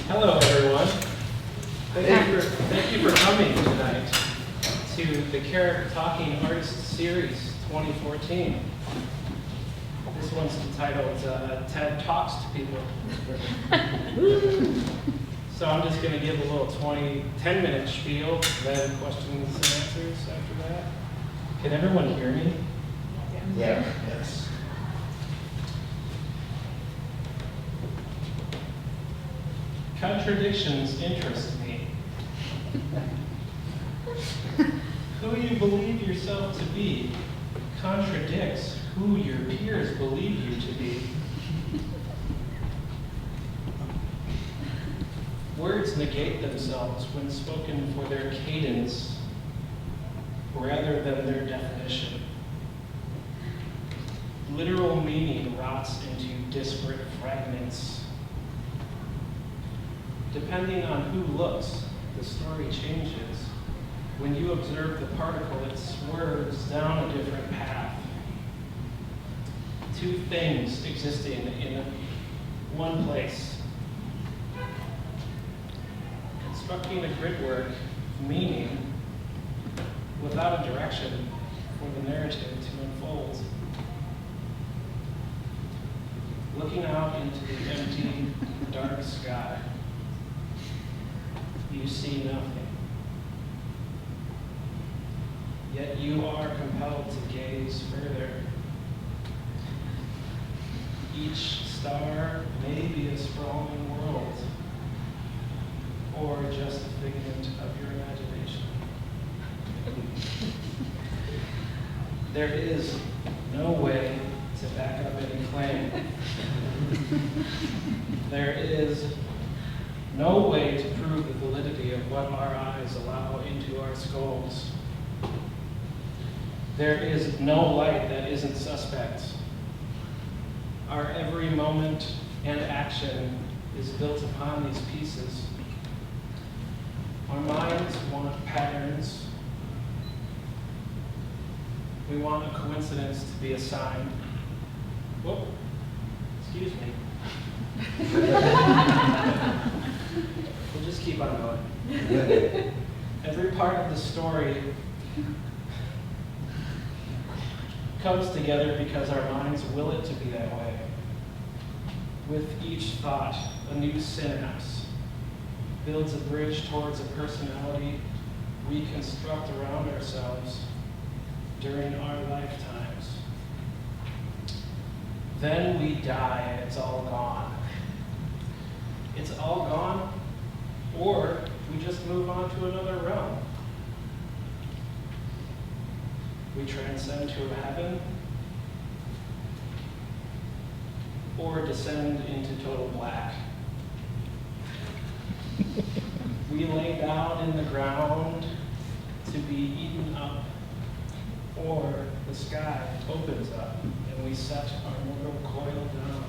Hello, everyone. Thank you for coming tonight to the Carrack Talking Artist Series 2014. This one's entitled TED Talks to People. So I'm just going to give a little 10-minute spiel, then questions and answers after that. Can everyone hear me? Yeah. Yes. Contradictions interest me. Who you believe yourself to be contradicts who your peers believe you to be. Words negate themselves when spoken for their cadence rather than their definition. Literal meaning rots into disparate fragments. Depending on who looks, the story changes. When you observe the particle, it swerves down a different path. Two things existing in one place. Constructing a gridwork, meaning, without a direction for the narrative to unfold. Looking out into the empty, dark sky, you see nothing. Yet you are compelled to gaze further. Each star may be a sprawling world, or just a figment of your imagination. There is no way to back up any claim. There is no way to prove the validity of what our eyes allow into our skulls. There is no light that isn't suspect. Our every moment and action is built upon these pieces. Our minds want patterns. We want a coincidence to be a sign. Whoop, excuse me. We'll just keep on going. Every part of the story comes together because our minds will it to be that way. With each thought, a new synapse builds a bridge towards a personality we construct around ourselves during our lifetimes. Then we die and it's all gone. It's all gone, or we just move on to another realm. We transcend to a heaven, or descend into total black. We lay down in the ground to be eaten up, or the sky opens up and we set our mortal coil down.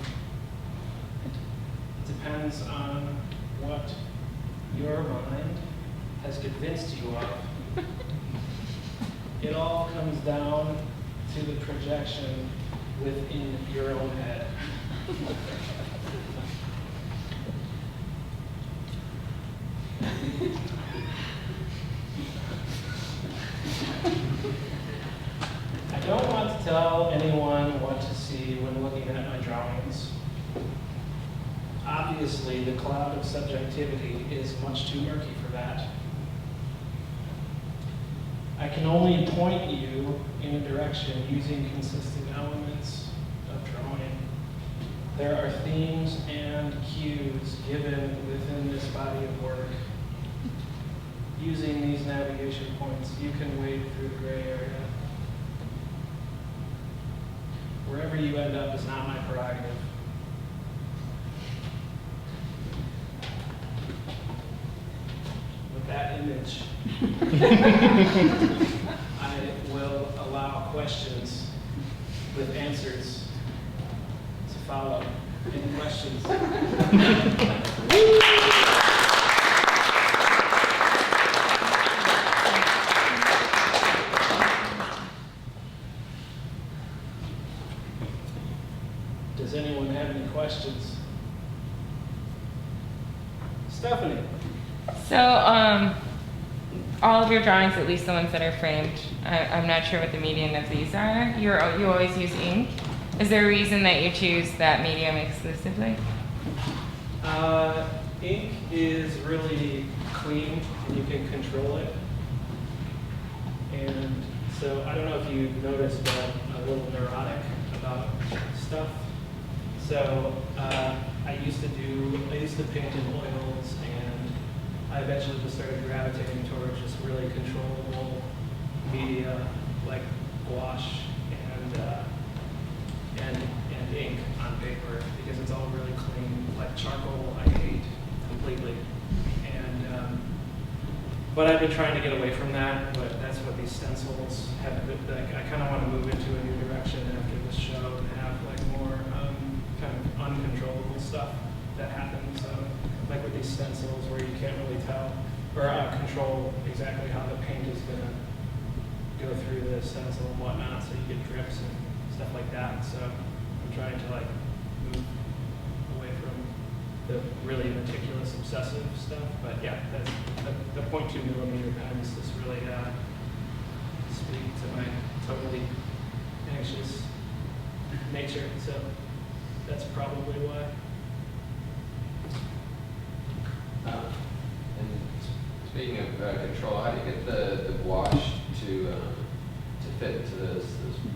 It depends on what your mind has convinced you of. It all comes down to the projection within your own head. I don't want to tell anyone what to see when looking at my drawings. Obviously, the cloud of subjectivity is much too murky for that. I can only point you in a direction using consistent elements of drawing. There are themes and cues given within this body of work. Using these navigation points, you can wade through the gray area. Wherever you end up is not my prerogative. With that image, I will allow questions with answers to follow. Any questions? Does anyone have any questions? Stephanie. So, all of your drawings, at least the ones that are framed, I'm not sure what the medium of these are. You always use ink. Is there a reason that you choose that medium exclusively? Ink is really clean and you can control it. And so I don't know if you've noticed, but I'm a little neurotic about stuff. So I used to paint in oils, and I eventually just started gravitating towards just really controllable media like gouache and ink on paper, because it's all really clean. Like charcoal, I hate completely. And but I've been trying to get away from that. But that's what these stencils have. Like, I kind of want to move into a new direction after this show and have like more kind of uncontrollable stuff that happens. Like with these stencils, where you can't really tell or control exactly how the paint is gonna go through the stencil and whatnot, so you get drips and stuff like that. So I'm trying to like move away from the really meticulous, obsessive stuff. But yeah, that's the 0.2 millimeter pens just really speak to my totally anxious nature. So that's probably why. And speaking of control, how do you get the gouache to fit into those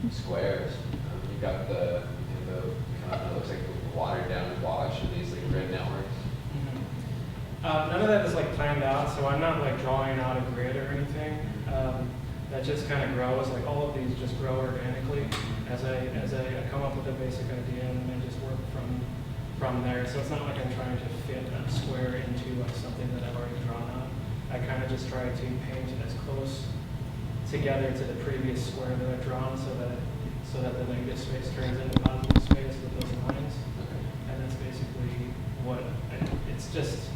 squares? You've got the kind of looks like the watered down gouache and these like grid networks. None of that is like planned out, so I'm not like drawing out a grid or anything. That just kind of grows. Like all of these just grow organically as I come up with a basic idea, and then I just work from there. So it's not like I'm trying to fit a square into like something that I've already drawn out. I kind of just try to paint it as close together to the previous square that I've drawn, so that the negative space turns into positive space with those lines. And that's basically what it's just.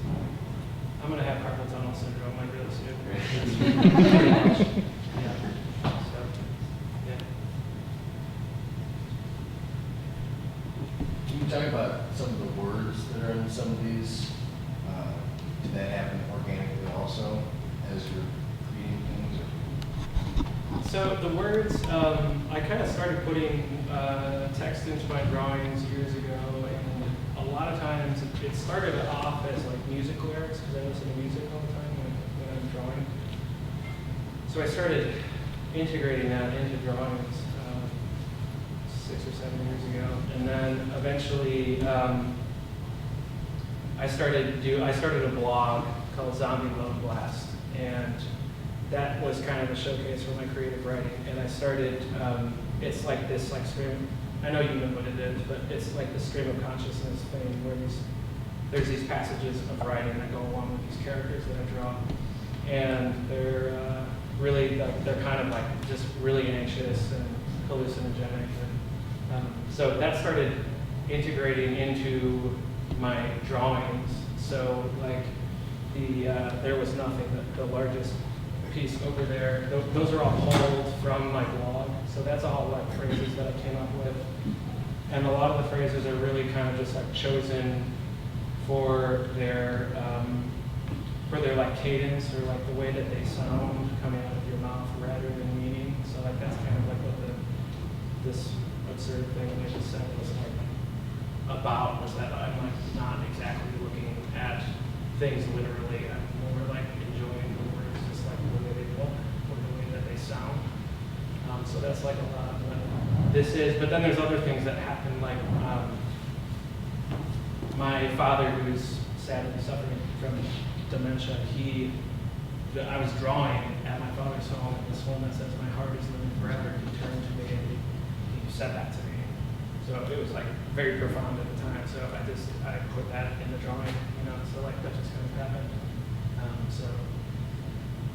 I'm gonna have carpal tunnel syndrome like really soon. Pretty much. Yeah. So yeah. Can you talk about some of the words that are in some of these? Did that happen organically also as you're creating things? So the words, I kind of started putting text into my drawings years ago, and a lot of times it started off as like music lyrics, because I listen to music all the time when I'm drawing. So I started integrating that into drawings 6 or 7 years ago, and then eventually I started a blog called Zombie Love Blast, and that was kind of a showcase for my creative writing. And I started, it's like this like stream, I know you know what it is, but it's like the stream of consciousness thing where there's these passages of writing that go along with these characters that I draw. And they're really, like, they're kind of like just really anxious and hallucinogenic. And, so that started integrating into my drawings. So like there was nothing, the largest piece over there, those are all pulled from my blog. So that's all like phrases that I came up with. And a lot of the phrases are really kind of just like chosen for their like cadence, or like the way that they sound coming out of your mouth rather than meaning. So like that's kind of like what this absurd thing that I just said was like about, was that I'm like not exactly looking at things literally. I'm more like enjoying the words, just like the way they look or the way that they sound. So that's like a lot of what this is. But then there's other things that happen, like my father, who's sadly suffering from dementia, I was drawing at my father's home, this one that says, "My heart is living forever," and he turned to me and he said that to me. So it was like very profound at the time. So I put that in the drawing, so like that just kind of happened. So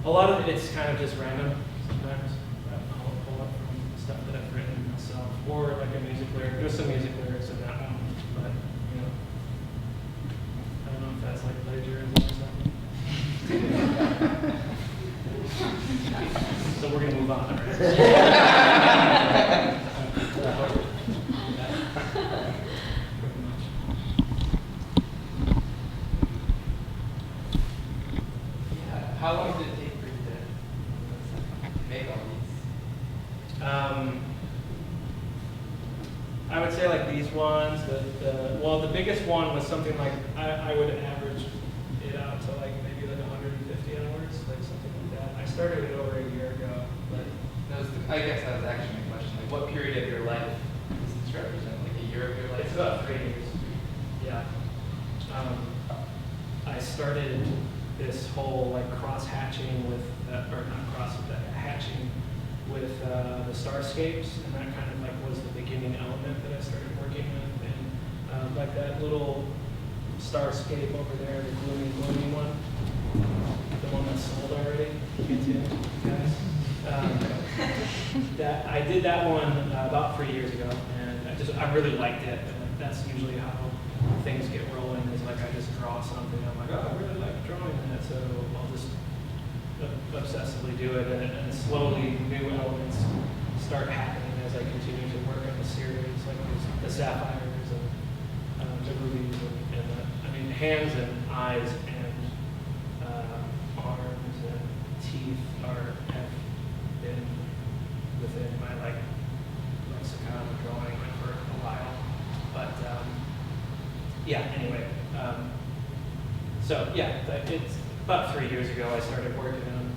a lot of it's kind of just random sometimes. I'll pull up from stuff that I've written myself, or like a music lyric. There's some music lyrics in that one, but I don't know if that's like plagiarism or something. So we're gonna move on, right? How long did it take for you to make all these? I would say like these ones, well, the biggest one was something like, I would average it out to like maybe like 150 hours, like something like that. I started it over a year ago, but I guess that was actually my question. Like, what period of your life does this represent? Like a year of your life? it's about 3 years. Yeah. I started this whole like cross hatching with, or not cross, but hatching with the starscapes, and that kind of like was the beginning element that I started working with, and like that little starscape over there, the gloomy one, the one that's sold already. Can't see it, guys. That I did that one about 3 years ago, and I really liked it. And that's usually how things get rolling. Is like I just draw something. I'm like, oh, I really like drawing that, so I'll just obsessively do it, and slowly new elements start happening as I continue to work on the series, like the sapphires and the rubies and I mean hands and eyes and arms and teeth have been within my like lexicon of drawing for a while, but yeah. Anyway, so yeah, it's about 3 years ago I started working on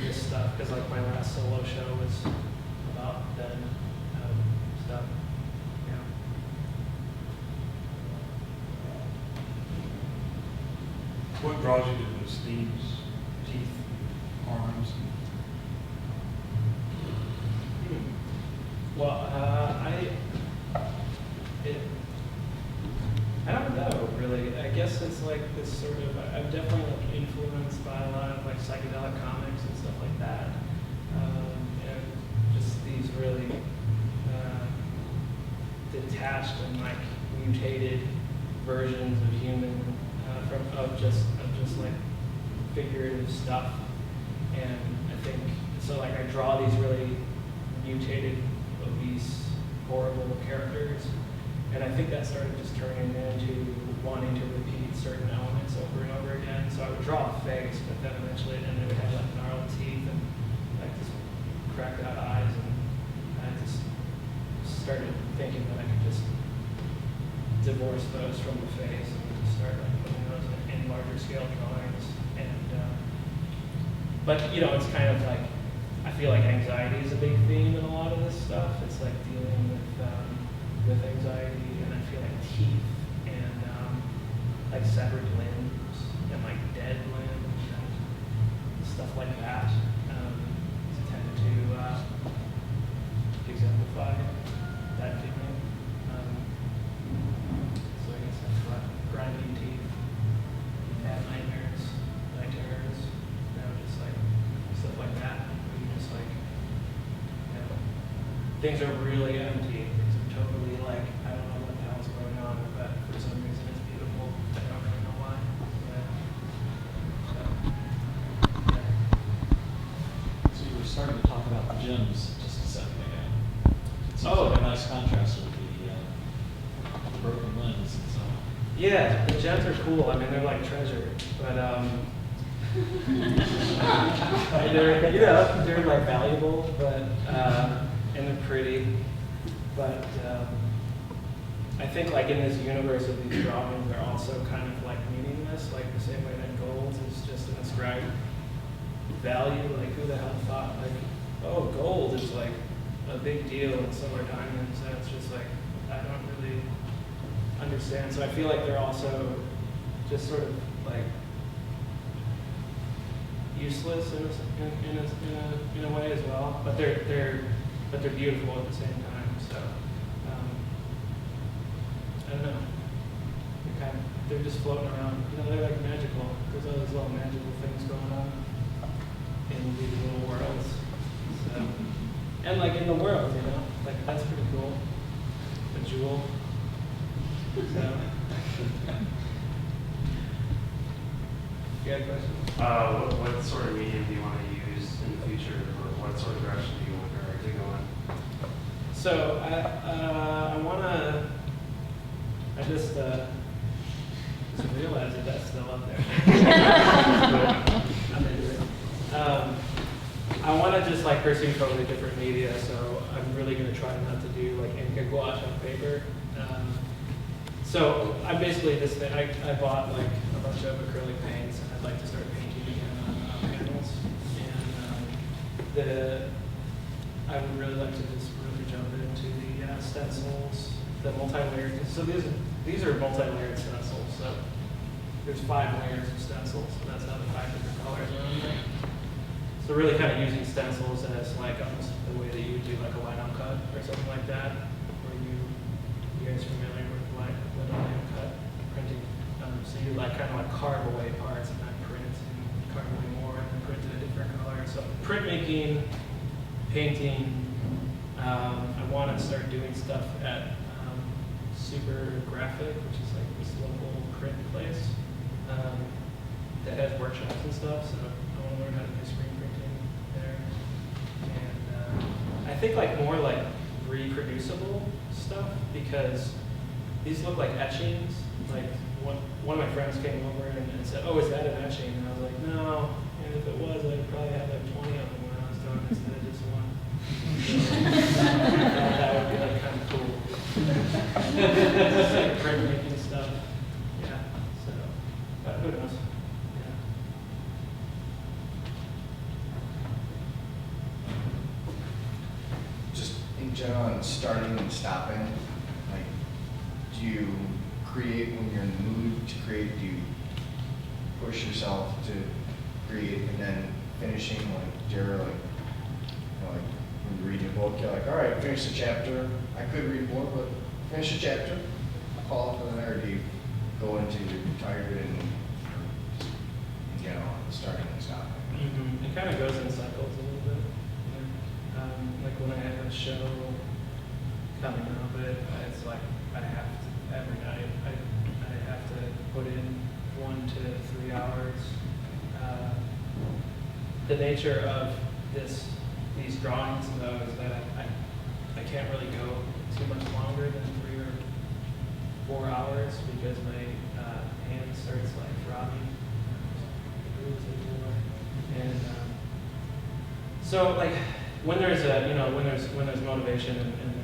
this stuff because like my last solo show was about then stuff. Yeah. What draws you to those themes? Teeth, arms? Well, I don't know really. I guess it's like this sort of, I'm definitely like influenced by a lot of like psychedelic comics and stuff like that. And just these really detached and like mutated versions of human, of just like figurative stuff. And I think, so like I draw these really mutated, obese, horrible characters. And I think that started just turning into wanting to repeat certain elements over and over again. So I would draw a face, but then eventually, and they would have like gnarled teeth and like just cracked out eyes. And I just started thinking that I could just divorce those from the face and just start like putting those in larger scale drawings. And but you know, it's kind of like, I feel like anxiety is a big theme in a lot of this stuff. It's like dealing with anxiety, and I feel like teeth and like severed limbs and like dead limbs and stuff like that tend to exemplify that feeling. So I guess that's what grinding teeth, bad nightmares, night terrors, you know, just like stuff like that. Where you just like, you know, things are really empty. Totally like, I don't know what the hell's going on, but for some reason it's beautiful. I don't really know why. So you were starting to talk about the gems just a second ago. It seems like a nice contrast with the broken limbs and so on. Yeah, the gems are cool. I mean, they're like treasure, but they're, you know, they're like valuable, but and they're pretty. But I think like in this universe of these drawings, they're also kind of like meaningless, like the same way that gold is just an ascribed value. Like who the hell thought like, oh, gold is like a big deal and so are diamonds, and it's just like, I don't really understand. So I feel like they're also just sort of like useless in a way as well. But they're beautiful at the same time. So I don't know. They're just floating around. You know, they're like magical. There's all these little magical things going on in these little worlds. So, and like in the world, you know, like that's pretty cool. A jewel. So. You had a question? What sort of medium do you want to use in the future, or what sort of direction do you want Carrack to go in? So I want to, I just realized that that's still up there. I'm into it. I want to just like pursue totally different media, so I'm really going to try not to do like ink and gouache on paper. So I basically just, I bought like a bunch of acrylic paints, and I'd like to start painting again on panels. And I would really like to just really jump into the stencils, the multi-layered. So these are multi-layered stencils. So there's 5 layers of stencils, and that's how the 5 different colors are on there. So really kind of using stencils as like almost the way that you would do like a lino cut or something like that, where you guys are familiar with like lino cut printing. So you like kind of like carve away parts and then print and carve away more and then print in a different color. So printmaking, painting. I want to start doing stuff at Super Graphic, which is like this local print place that has workshops and stuff. So I want to learn how to do screen printing there. And I think like more like reproducible stuff, because these look like etchings. Like one of my friends came over and said, "Oh, is that an etching?" And I was like, "No. And if it was, I'd probably have like 20 of them when I was done instead of just one." That would be like kind of cool. Just like printmaking stuff. Yeah. So, but who knows? Yeah. Just in general, and starting and stopping, like, do you create when you're in the mood to create? Do you push yourself to create and then finishing, like Jared, like, you know, like when you're reading a book, you're like, all right, finish the chapter. I could read more, but finish the chapter. Call it from there. Or do you go into you're tired and in general, starting and stopping? Mm-hmm. It kind of goes in cycles a little bit. Like when I have a show coming up, it's like I have to, every night, I have to put in 1 to 3 hours. The nature of these drawings, though, is that I can't really go too much longer than 3 or 4 hours because my hand starts like throbbing. And so like when there's when there's motivation and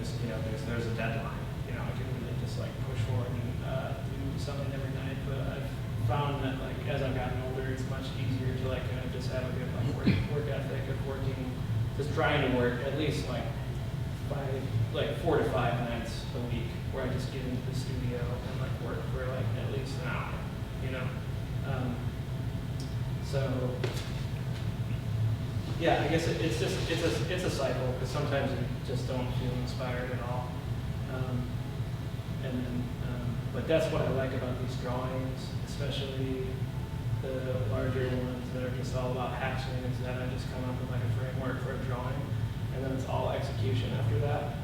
there's a deadline, I can really just like push forward and do something every night. But I've found that like as I've gotten older, it's much easier to like kind of just have a good like work ethic of working, just trying to work at least like 4 to 5 nights a week, where I just get into the studio and like work for like at least an hour, So yeah, I guess it's a cycle, because sometimes you just don't feel inspired at all, but that's what I like about these drawings, especially the larger ones that are just all about hatching, is that I just come up with like a framework for a drawing, and then it's all execution after that.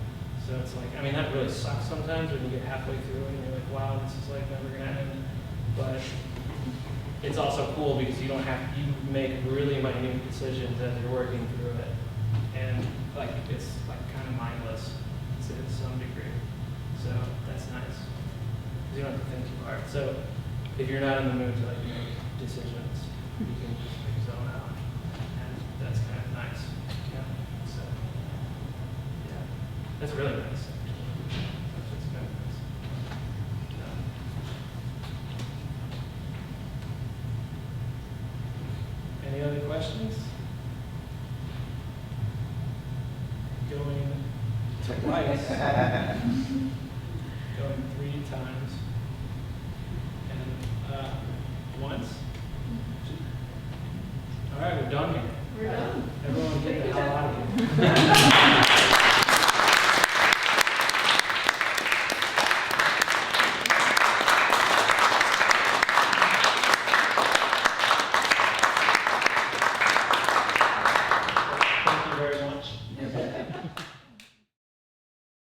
So it's like, I mean, that really sucks sometimes when you get halfway through and you're like, wow, this is like never gonna end. But it's also cool because you make really minute decisions as you're working through it. And like, it's like kind of mindless to some degree. So that's nice. You don't have to think too hard. So if you're not in the mood to like make decisions, you can just like zone out. And that's kind of nice. Yeah. So yeah. That's really nice. That's kind of nice. Any other questions? Going twice. Going 3 times. And once. All right, we're done here. We're done. Everyone